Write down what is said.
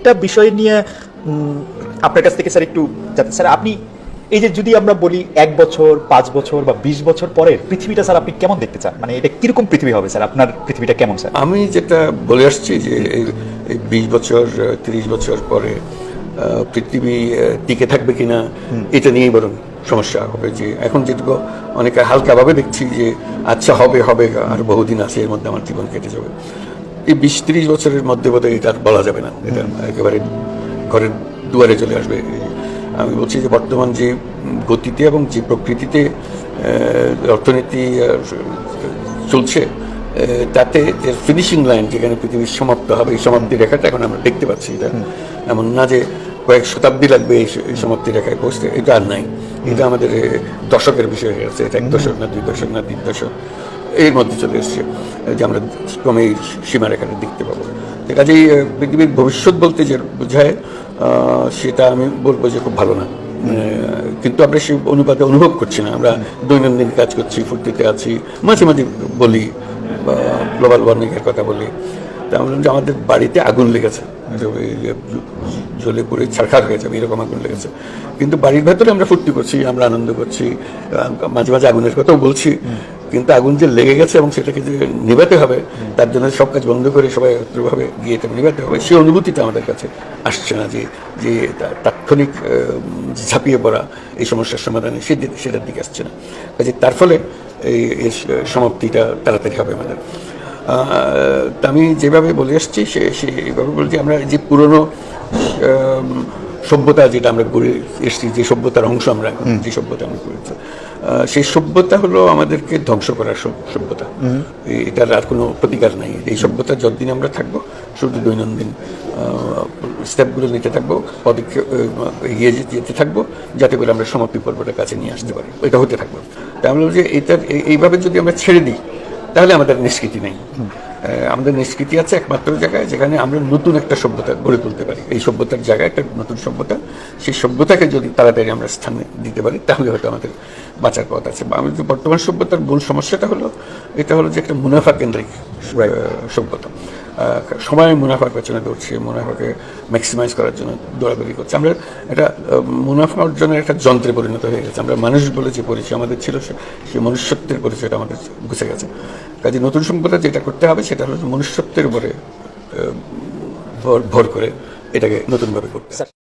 একটা বিষয় নিয়ে আপনার কাছ থেকে স্যার একটু জানতে, স্যার আপনি এই যে যদি আমরা বলি 1 বছর 5 বছর বা 20 বছর পরের পৃথিবীটা স্যার আপনি কেমন দেখতে চান, মানে এটা কিরকম পৃথিবী হবে স্যার, আপনার পৃথিবীটা কেমন স্যার? আমি যেটা বলে আসছি যে এই 20 বছর 30 বছর পরে পৃথিবী টিকে থাকবে কিনা এটা নিয়েই বরং সমস্যা হবে। যে এখন যেটুকু অনেকে হালকাভাবে দেখছি যে আচ্ছা হবে হবে আর বহুদিন আছে, এর মধ্যে আমার জীবন কেটে যাবে, এই 20-30 বছরের মধ্যে বোধ হয় এটা আর বলা যাবে না, এটা একেবারে ঘরের দুয়ারে চলে আসবে। আমি বলছি যে বর্তমান যে গতিতে এবং যে প্রকৃতিতে অর্থনীতি চলছে, তাতে ফিনিশিং লাইন যেখানে পৃথিবীর সমাপ্ত হবে, এই সমাপ্তি রেখাটা এখন আমরা দেখতে পাচ্ছি। এটা এমন না যে কয়েক শতাব্দী লাগবে এই সমাপ্তি রেখায় পৌঁছতে, এটা আর নাই। এটা আমাদের দশকের বিষয় হয়ে গেছে, এটা 1 দশক না 2 দশক না 3 দশক এর মধ্যে চলে এসছে যে আমরা ক্রমে এই সীমারেখাটা দেখতে পাবো। কাজেই পৃথিবীর ভবিষ্যৎ বলতে যে বোঝায় সেটা আমি বলবো যে খুব ভালো না, কিন্তু আমরা সেই অনুপাতে অনুভব করছি না। আমরা দৈনন্দিন কাজ করছি, ফুর্তিতে আছি, মাঝে মাঝে বলি বা গ্লোবাল ওয়ার্মিংয়ের কথা বলি। তা আমরা যে আমাদের বাড়িতে আগুন লেগেছে, জ্বলে পড়ে ছারখার হয়ে যাবে এরকম আগুন লেগেছে, কিন্তু বাড়ির ভেতরে আমরা ফুর্তি করছি, আমরা আনন্দ করছি, মাঝে মাঝে আগুনের কথাও বলছি। কিন্তু আগুন যে লেগে গেছে এবং সেটাকে যে নিভাতে হবে, তার জন্য সব কাজ বন্ধ করে সবাই একত্রভাবে গিয়ে এটা নিভাতে হবে, সেই অনুভূতিটা আমাদের কাছে আসছে না। যে তাৎক্ষণিক ঝাঁপিয়ে পড়া এই সমস্যার সমাধানে সেটার দিকে আসছে না। কাজে তার ফলে এই সমাপ্তিটা তাড়াতাড়ি হবে আমাদের। তা আমি যেভাবে বলে আসছি সেইভাবে বলছি, আমরা যে পুরনো সভ্যতা যেটা আমরা গড়ে এসেছি, যে সভ্যতার অংশ আমরা, যে সভ্যতা আমরা করেছি, সেই সভ্যতা হলো আমাদেরকে ধ্বংস করার সভ্যতা। এটার আর কোনো প্রতিকার নাই। এই সভ্যতা যতদিন আমরা থাকবো, শুধু দৈনন্দিন স্টেপগুলো নিতে থাকবো, পদক্ষেপ এগিয়ে যেতে থাকবো, যাতে করে আমরা সমাপ্তি পর্বটা কাছে নিয়ে আসতে পারি। এটা হতে থাকবো। তাই আমরা যে এইভাবে যদি আমরা ছেড়ে দিই, তাহলে আমাদের নিষ্কৃতি নেই। আমাদের নিষ্কৃতি আছে একমাত্র জায়গায় যেখানে আমরা নতুন একটা সভ্যতা গড়ে তুলতে পারি। এই সভ্যতার জায়গায় একটা নতুন সভ্যতা, সেই সভ্যতাকে যদি তাড়াতাড়ি আমরা স্থান দিতে পারি, তাহলে হয়তো আমাদের বাঁচার পথ আছে। বা আমাদের বর্তমান সভ্যতার মূল সমস্যাটা হলো এটা হলো যে একটা মুনাফা কেন্দ্রিক সভ্যতা। সময় মুনাফার পেছনে দৌড়ছে, মুনাফাকে ম্যাক্সিমাইজ করার জন্য দৌড়াদৌড়ি করছে। আমরা এটা মুনাফা অর্জনের একটা যন্ত্রে পরিণত হয়ে গেছে। আমরা মানুষ বলে যে পরিচয় আমাদের ছিল, সেই মনুষ্যত্বের পরিচয়টা আমাদের গুছে গেছে। কাজে নতুন সভ্যতা যেটা করতে হবে সেটা হলো মনুষ্যত্বের উপরে ভর করে এটাকে নতুনভাবে করতে।